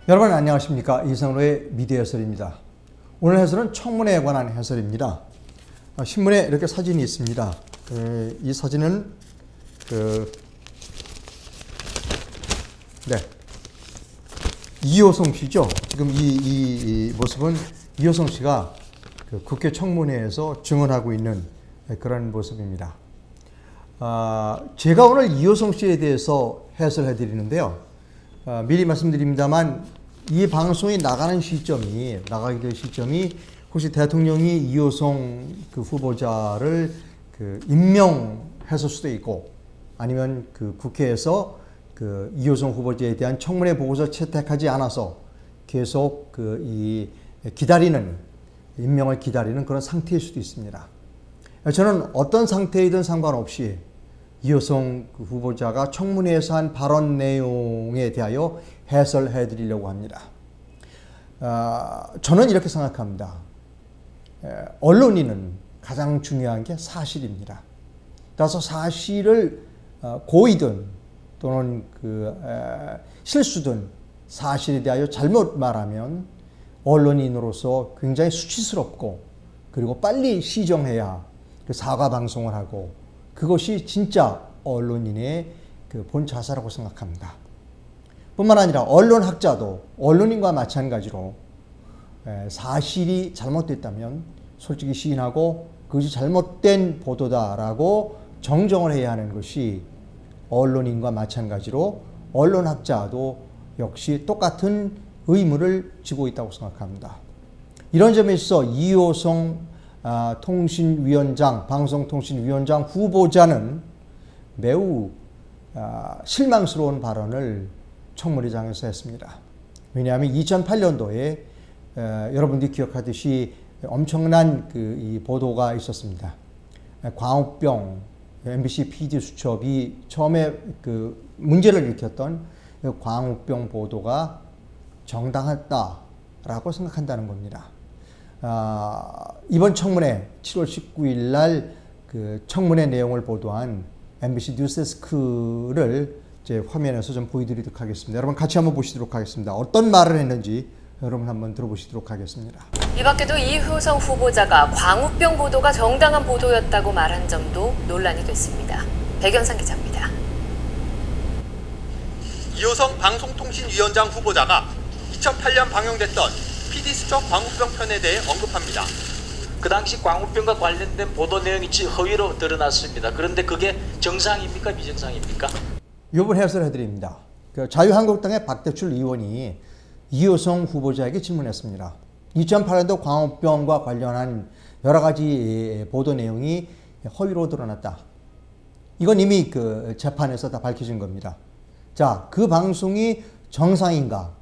여러분 안녕하십니까. 이상로의 미디어 해설입니다. 오늘 해설은 청문회에 관한 해설입니다. 신문에 이렇게 사진이 있습니다. 이 사진은 이호성 씨죠. 지금 이 모습은 이호성 씨가 국회 청문회에서 증언하고 있는 그런 모습입니다. 제가 오늘 이호성 씨에 대해서 해설해 드리는데요. 미리 말씀드립니다만 이 방송이 나가기 될 시점이 혹시 대통령이 이호성 후보자를 임명했을 수도 있고, 아니면 국회에서 이호성 후보자에 대한 청문회 보고서 채택하지 않아서 계속 임명을 기다리는 그런 상태일 수도 있습니다. 저는 어떤 상태이든 상관없이 이호성 후보자가 청문회에서 한 발언 내용에 대하여 해설해 드리려고 합니다. 저는 이렇게 생각합니다. 언론인은 가장 중요한 게 사실입니다. 따라서 사실을 고의든 또는 실수든 사실에 대하여 잘못 말하면 언론인으로서 굉장히 수치스럽고, 그리고 빨리 시정해야 사과 방송을 하고, 그것이 진짜 언론인의 본 자세라고 생각합니다. 뿐만 아니라 언론학자도 언론인과 마찬가지로 사실이 잘못됐다면 솔직히 시인하고 그것이 잘못된 보도다라고 정정을 해야 하는 것이 언론인과 마찬가지로 언론학자도 역시 똑같은 의무를 지고 있다고 생각합니다. 이런 점에 있어 이호성 방송통신위원장 후보자는 매우 실망스러운 발언을 청문회장에서 했습니다. 왜냐하면 2008년도에 여러분들이 기억하듯이 엄청난 이 보도가 있었습니다. 광우병 MBC PD 수첩이 처음에 문제를 일으켰던 광우병 보도가 정당했다라고 생각한다는 겁니다. 이번 청문회 7월 19일 날 청문회 내용을 보도한 MBC 뉴스데스크를 제 화면에서 좀 보여드리도록 하겠습니다. 여러분 같이 한번 보시도록 하겠습니다. 어떤 말을 했는지 여러분 한번 들어보시도록 하겠습니다. 이 밖에도 이호성 후보자가 광우병 보도가 정당한 보도였다고 말한 점도 논란이 됐습니다. 백연상 기자입니다. 이호성 방송통신위원장 후보자가 2008년 방영됐던 PD수첩 광우병 편에 대해 언급합니다. 그 당시 광우병과 관련된 보도 내용이 허위로 드러났습니다. 그런데 그게 정상입니까? 비정상입니까? 이번 해설해 드립니다. 자유한국당의 박대출 의원이 이호성 후보자에게 질문했습니다. 2008년도 광우병과 관련한 여러 가지 보도 내용이 허위로 드러났다. 이건 이미 재판에서 다 밝혀진 겁니다. 자, 그 방송이 정상인가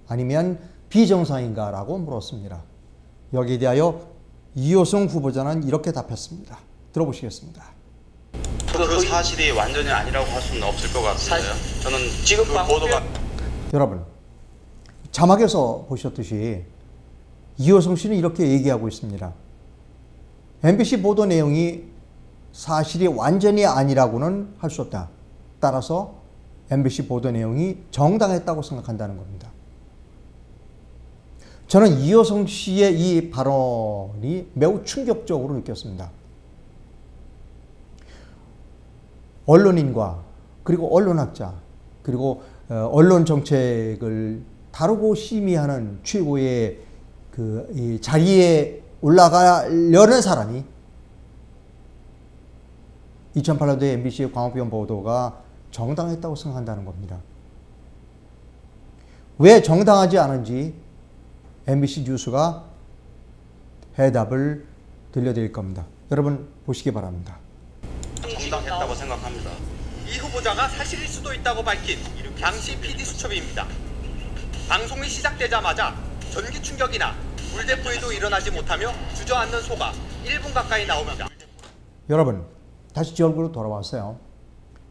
아니면 비정상인가라고 물었습니다. 여기에 대하여 이호성 후보자는 이렇게 답했습니다. 들어보시겠습니다. 그 사실이 완전히 아니라고 할 수는 없을 것 같은데요. 저는 지금 보도가 여러분 자막에서 보셨듯이 이호성 씨는 이렇게 얘기하고 있습니다. MBC 보도 내용이 사실이 완전히 아니라고는 할 수 없다. 따라서 MBC 보도 내용이 정당했다고 생각한다는 겁니다. 저는 이호성 씨의 이 발언이 매우 충격적으로 느꼈습니다. 언론인과 그리고 언론학자 그리고 언론 정책을 다루고 심의하는 최고의 이 자리에 올라가려는 사람이 2008년도에 MBC의 광우병 보도가 정당했다고 생각한다는 겁니다. 왜 정당하지 않은지 MBC 뉴스가 해답을 들려드릴 겁니다. 여러분 보시기 바랍니다. 정당했다고 생각합니다. 이 후보자가 사실일 수도 있다고 밝힌 당시 PD수첩입니다. 방송이 시작되자마자 전기 충격이나 물대포에도 일어나지 못하며 주저앉는 소가 1분 가까이 나옵니다. 여러분 다시 제 얼굴로 돌아왔어요.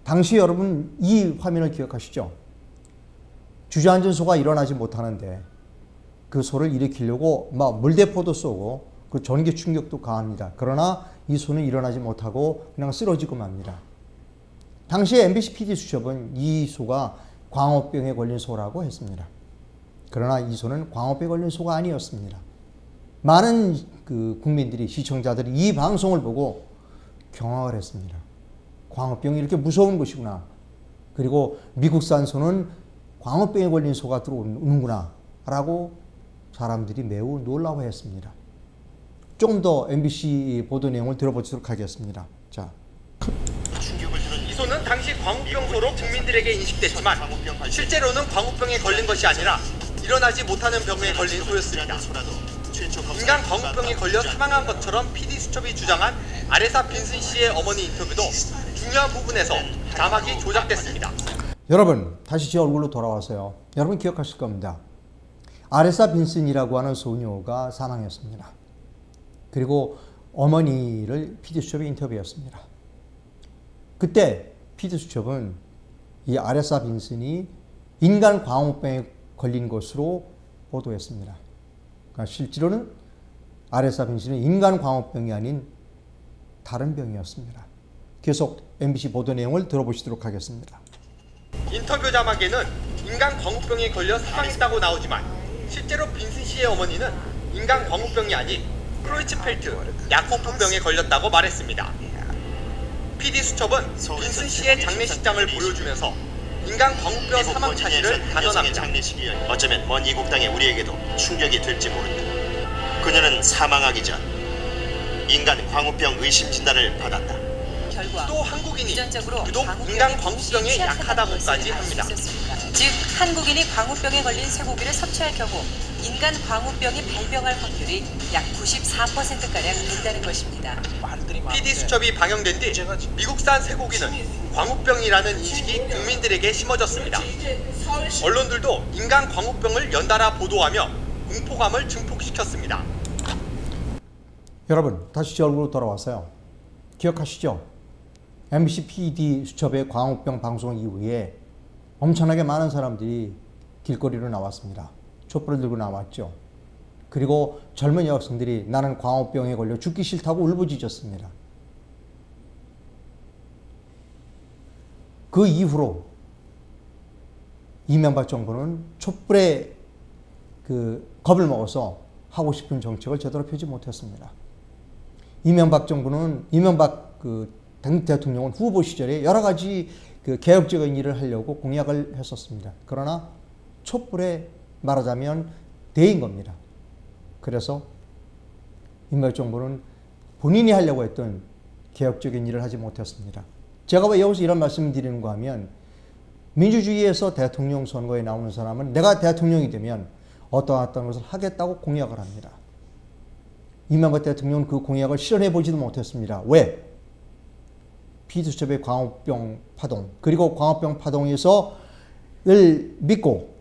당시 여러분 이 화면을 기억하시죠? 주저앉은 소가 일어나지 못하는데 그 소를 일으키려고 막 물대포도 쏘고 그 전기 충격도 가합니다. 그러나 이 소는 일어나지 못하고 그냥 쓰러지고 맙니다. 당시에 MBC PD 수첩은 이 소가 광우병에 걸린 소라고 했습니다. 그러나 이 소는 광우병에 걸린 소가 아니었습니다. 많은 그 국민들이, 시청자들이 이 방송을 보고 경악을 했습니다. 광우병이 이렇게 무서운 것이구나. 그리고 미국산 소는 광우병에 걸린 소가 들어오는구나 라고 사람들이 매우 놀라워했습니다. 조금 더 MBC 보도 내용을 들어보도록 하겠습니다. 자, 이 소는 당시 광우병소로 국민들에게 인식됐지만 실제로는 광우병에 걸린 것이 아니라 일어나지 못하는 병에 걸린 소였습니다. 인간 광우병에 걸려 사망한 것처럼 PD수첩이 주장한 아레사 빈슨 씨의 어머니 인터뷰도 중요한 부분에서 자막이 조작됐습니다. 여러분 다시 제 얼굴로 돌아와서요. 여러분 기억하실 겁니다. 아레사 빈슨이라고 하는 소녀가 사망했습니다. 그리고 어머니를 PD수첩이 인터뷰했습니다. 그때 PD수첩은 이 아레사 빈슨이 인간 광우병에 걸린 것으로 보도했습니다. 그러니까 실제로는 아레사 빈슨은 인간 광우병이 아닌 다른 병이었습니다. 계속 MBC 보도 내용을 들어보시도록 하겠습니다. 인터뷰 자막에는 인간 광우병에 걸려 사망했다고 나오지만 실제로 빈슨 씨의 어머니는 인간 광우병이 아닌 크로이츠펠트 야코프병에 걸렸다고 말했습니다. PD수첩은 빈슨 씨의 장례식장을 보여주면서 인간 광우병 사망 사실을 단언합니다. 장례식이 어쩌면 먼 이국 땅의 우리에게도 충격이 될지 모른다. 그녀는 사망하기 전 인간 광우병 의심 진단을 받았다. 결과 또 한국인이 유전적으로 유독 인간 광우병에 약하다고까지 합니다. 즉 한국인이 광우병에 걸린 쇠고기를 섭취할 경우 인간 광우병이 발병할 확률이 약 94%가량 된다는 것입니다. PD수첩이 방영된 뒤 미국산 쇠고기는 광우병이라는 인식이 국민들에게 심어졌습니다. 언론들도 인간 광우병을 연달아 보도하며 공포감을 증폭시켰습니다. 여러분 다시 제 얼굴로 돌아와서요. 기억하시죠? MBC PD수첩의 광우병 방송 이후에 엄청나게 많은 사람들이 길거리로 나왔습니다. 촛불을 들고 나왔죠. 그리고 젊은 여학생들이 나는 광우병에 걸려 죽기 싫다고 울부짖었습니다. 그 이후로 이명박 정부는 촛불에 겁을 먹어서 하고 싶은 정책을 제대로 펴지 못했습니다. 이명박 대통령은 후보 시절에 여러 가지 개혁적인 일을 하려고 공약을 했었습니다. 그러나 촛불에 말하자면 대인 겁니다. 그래서 이명박 정부는 본인이 하려고 했던 개혁적인 일을 하지 못했습니다. 제가 왜 여기서 이런 말씀을 드리는가 하면 민주주의에서 대통령 선거에 나오는 사람은 내가 대통령이 되면 어떤 것을 하겠다고 공약을 합니다. 이명박 대통령은 그 공약을 실현해 보지도 못했습니다. 왜? PD수첩의 광우병 파동 그리고 광우병 파동에서를 믿고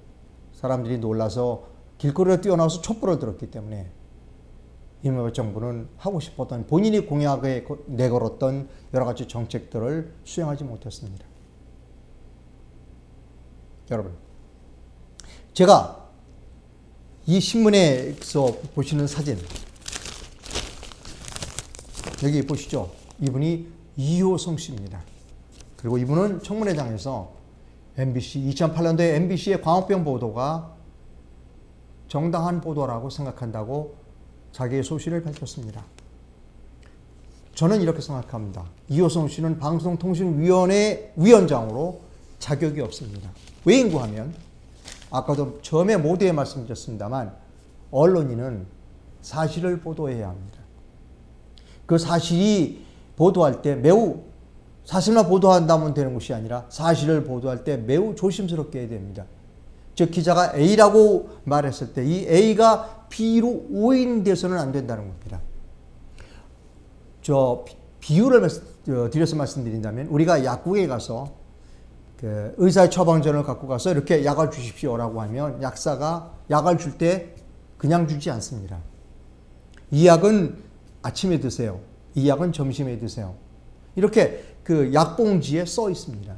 사람들이 놀라서 길거리에 뛰어나와서 촛불을 들었기 때문에 이명박 정부는 하고 싶었던 본인이 공약에 내걸었던 여러 가지 정책들을 수행하지 못했습니다. 여러분, 제가 이 신문에서 보시는 사진 여기 보시죠. 이분이 이효성 씨입니다. 그리고 이분은 청문회장에서 2008년도에 MBC의 광우병 보도가 정당한 보도라고 생각한다고 자기의 소신을 밝혔습니다. 저는 이렇게 생각합니다. 이효성 씨는 방송통신위원회 위원장으로 자격이 없습니다. 왜인고 하면 아까도 처음에 모두에 말씀드렸습니다만 언론인은 사실을 보도해야 합니다. 그 사실이 보도할 때 매우 사실만 보도한다면 되는 것이 아니라 사실을 보도할 때 매우 조심스럽게 해야 됩니다. 즉 기자가 A라고 말했을 때 이 A가 B로 오인돼서는 안 된다는 겁니다. 비유를 드려서 말씀드린다면 우리가 약국에 가서 의사의 처방전을 갖고 가서 이렇게 약을 주십시오라고 하면 약사가 약을 줄 때 그냥 주지 않습니다. 이 약은 아침에 드세요. 이 약은 점심에 드세요. 이렇게 그 약봉지에 써 있습니다.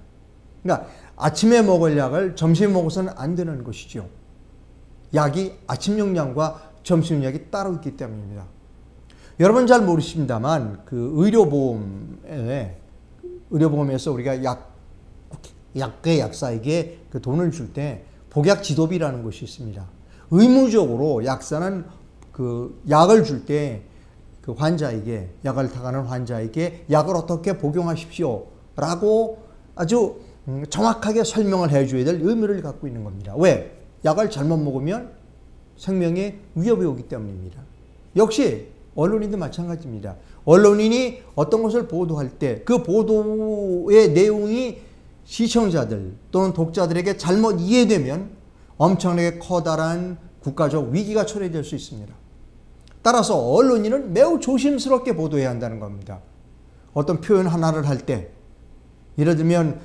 그러니까 아침에 먹을 약을 점심에 먹어서는 안 되는 것이죠. 약이 아침 용량과 점심 약이 따로 있기 때문입니다. 여러분 잘 모르십니다만 그 의료보험에서 우리가 약사에게 그 돈을 줄 때 복약 지도비라는 것이 있습니다. 의무적으로 약사는 그 약을 줄 때 그 환자에게, 약을 타가는 환자에게 약을 어떻게 복용하십시오라고 아주 정확하게 설명을 해줘야 될 의무를 갖고 있는 겁니다. 왜? 약을 잘못 먹으면 생명에 위협이 오기 때문입니다. 역시 언론인도 마찬가지입니다. 언론인이 어떤 것을 보도할 때 그 보도의 내용이 시청자들 또는 독자들에게 잘못 이해되면 엄청나게 커다란 국가적 위기가 초래될 수 있습니다. 따라서 언론인은 매우 조심스럽게 보도해야 한다는 겁니다. 어떤 표현 하나를 할 때, 예를 들면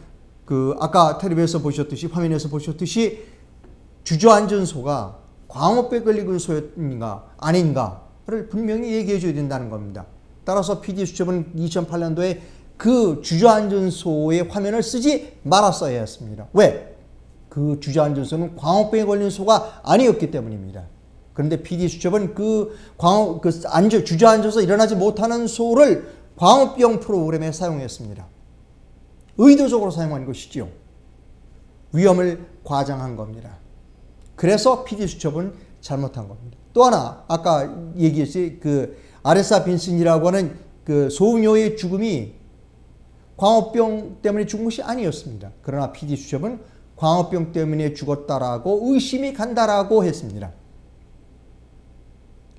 그 아까 텔레비에서 보셨듯이, 화면에서 보셨듯이 주저앉은 소가 광우병 걸린 소인가 아닌가를 분명히 얘기해 줘야 된다는 겁니다. 따라서 PD수첩은 2008년도에 그 주저앉은 소의 화면을 쓰지 말았어야 했습니다. 왜? 그 주저앉은 소는 광우병에 걸린 소가 아니었기 때문입니다. 그런데 PD수첩은 주저앉아서 일어나지 못하는 소를 광우병 프로그램에 사용했습니다. 의도적으로 사용한 것이지요. 위험을 과장한 겁니다. 그래서 PD수첩은 잘못한 겁니다. 또 하나, 아까 얘기했지, 그 아레사 빈슨이라고 하는 그 소녀의 죽음이 광우병 때문에 죽은 것이 아니었습니다. 그러나 PD수첩은 광우병 때문에 죽었다라고 의심이 간다라고 했습니다.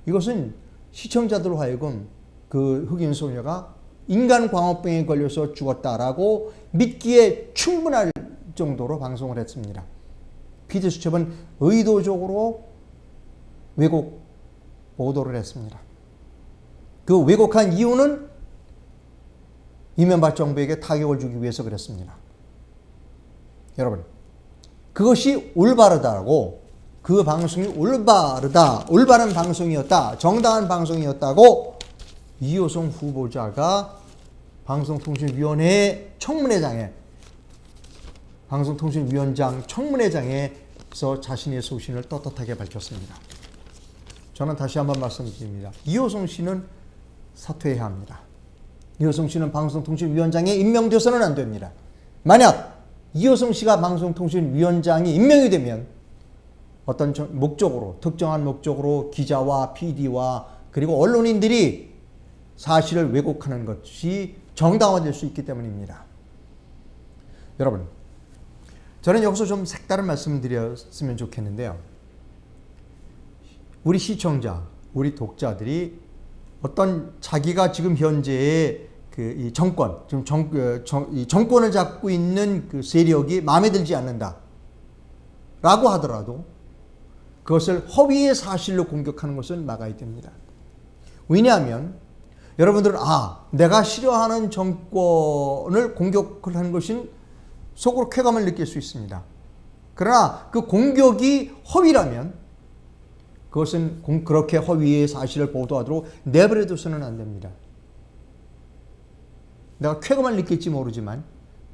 이것은 시청자들로 하여금 그 흑인 소녀가 인간 광우병에 걸려서 죽었다라고 믿기에 충분할 정도로 방송을 했습니다. PD수첩은 의도적으로 왜곡 보도를 했습니다. 그 왜곡한 이유는 이명박 정부에게 타격을 주기 위해서 그랬습니다. 여러분, 그것이 올바르다고, 그 방송이 올바른 방송이었다, 정당한 방송이었다고 이호성 후보자가 방송통신위원회 방송통신위원장 청문회장에서 자신의 소신을 떳떳하게 밝혔습니다. 저는 다시 한번 말씀드립니다. 이호성 씨는 사퇴해야 합니다. 이호성 씨는 방송통신위원장에 임명돼서는 안 됩니다. 만약 이호성 씨가 방송통신위원장이 임명이 되면 어떤 목적으로, 특정한 목적으로 기자와 PD와 그리고 언론인들이 사실을 왜곡하는 것이 정당화될 수 있기 때문입니다. 여러분, 저는 여기서 좀 색다른 말씀을 드렸으면 좋겠는데요. 우리 시청자, 우리 독자들이 어떤 자기가 지금 현재의 이 정권, 지금 이 정권을 잡고 있는 그 세력이 마음에 들지 않는다 라고 하더라도 그것을 허위의 사실로 공격하는 것은 막아야 됩니다. 왜냐하면 여러분들은 내가 싫어하는 정권을 공격을 하는 것은 속으로 쾌감을 느낄 수 있습니다. 그러나 그 공격이 허위라면 그것은 그렇게 허위의 사실을 보도하도록 내버려둬서는 안 됩니다. 내가 쾌감을 느낄지 모르지만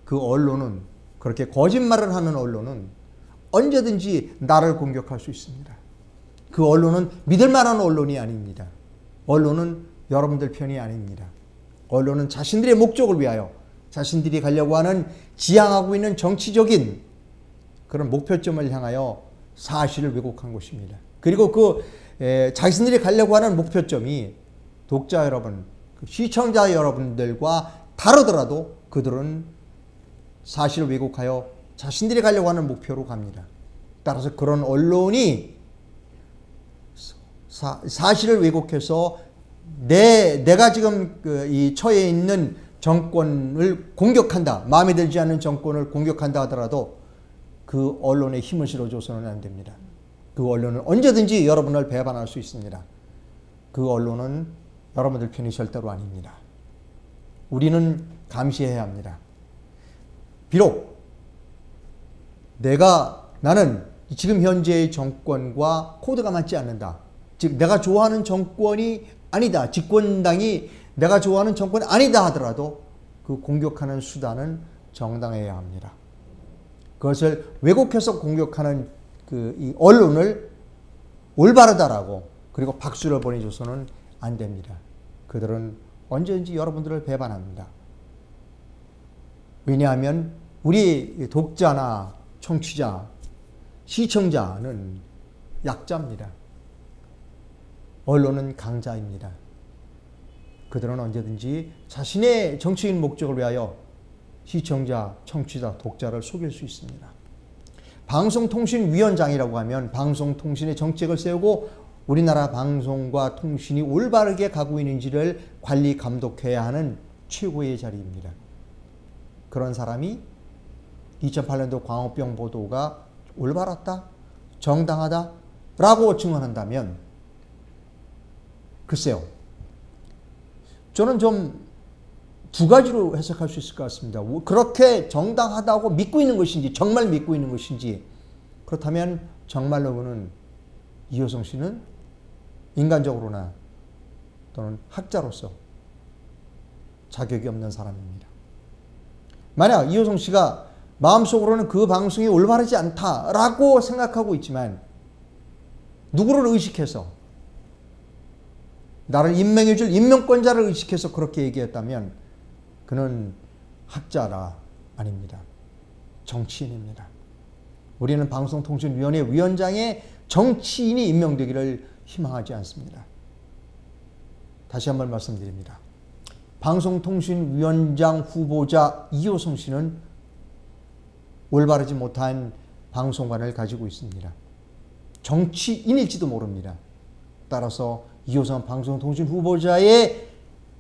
그 언론은, 그렇게 거짓말을 하는 언론은 언제든지 나를 공격할 수 있습니다. 그 언론은 믿을 만한 언론이 아닙니다. 언론은 여러분들 편이 아닙니다. 언론은 자신들의 목적을 위하여, 자신들이 가려고 하는 지향하고 있는 정치적인 그런 목표점을 향하여 사실을 왜곡한 것입니다. 그리고 자신들이 가려고 하는 목표점이 독자 여러분, 시청자 여러분들과 다르더라도 그들은 사실을 왜곡하여 자신들이 가려고 하는 목표로 갑니다. 따라서 그런 언론이 사실을 왜곡해서 내가 지금 이 처해 있는 정권을 공격한다, 마음에 들지 않는 정권을 공격한다 하더라도 그 언론에 힘을 실어줘서는 안 됩니다. 그 언론은 언제든지 여러분을 배반할 수 있습니다. 그 언론은 여러분들 편이 절대로 아닙니다. 우리는 감시해야 합니다. 비록 나는 지금 현재의 정권과 코드가 맞지 않는다. 즉 내가 좋아하는 정권이 아니다. 집권당이 내가 좋아하는 정권이 아니다 하더라도 그 공격하는 수단은 정당해야 합니다. 그것을 왜곡해서 공격하는 이 언론을 올바르다라고 그리고 박수를 보내줘서는 안 됩니다. 그들은 언제든지 여러분들을 배반합니다. 왜냐하면 우리 독자나 청취자, 시청자는 약자입니다. 언론은 강자입니다. 그들은 언제든지 자신의 정치인 목적을 위하여 시청자, 청취자, 독자를 속일 수 있습니다. 방송통신위원장이라고 하면 방송통신의 정책을 세우고 우리나라 방송과 통신이 올바르게 가고 있는지를 관리 감독해야 하는 최고의 자리입니다. 그런 사람이 2008년도 광우병 보도가 올바랐다, 정당하다 라고 증언한다면 글쎄요, 저는 좀 두 가지로 해석할 수 있을 것 같습니다. 그렇게 정당하다고 믿고 있는 것인지, 정말 믿고 있는 것인지, 그렇다면 정말로 그는 이효성 씨는 인간적으로나 또는 학자로서 자격이 없는 사람입니다. 만약 이효성 씨가 마음속으로는 그 방송이 올바르지 않다라고 생각하고 있지만 누구를 의식해서, 나를 임명해줄 임명권자를 의식해서 그렇게 얘기했다면 그는 학자라 아닙니다. 정치인입니다. 우리는 방송통신위원회 위원장에 정치인이 임명되기를 희망하지 않습니다. 다시 한번 말씀드립니다. 방송통신위원장 후보자 이효성 씨는 올바르지 못한 방송관을 가지고 있습니다. 정치인일지도 모릅니다. 따라서 이효성 방송통신 후보자의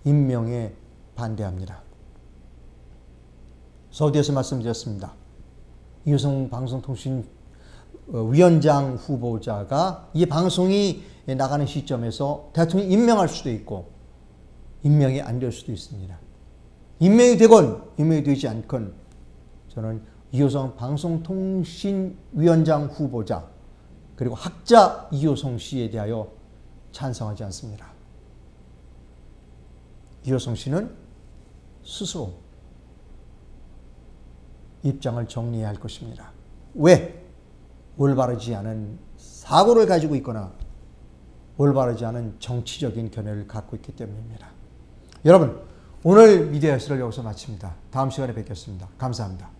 임명에 반대합니다. 서두에서 말씀드렸습니다. 이효성 방송통신 위원장 후보자가 이 방송이 나가는 시점에서 대통령이 임명할 수도 있고 임명이 안 될 수도 있습니다. 임명이 되건 임명이 되지 않건 저는 이효성 방송통신위원장 후보자 그리고 학자 이효성 씨에 대하여 찬성하지 않습니다. 이효성 씨는 스스로 입장을 정리해야 할 것입니다. 왜? 올바르지 않은 사고를 가지고 있거나 올바르지 않은 정치적인 견해를 갖고 있기 때문입니다. 여러분, 오늘 미디어 S를 여기서 마칩니다. 다음 시간에 뵙겠습니다. 감사합니다.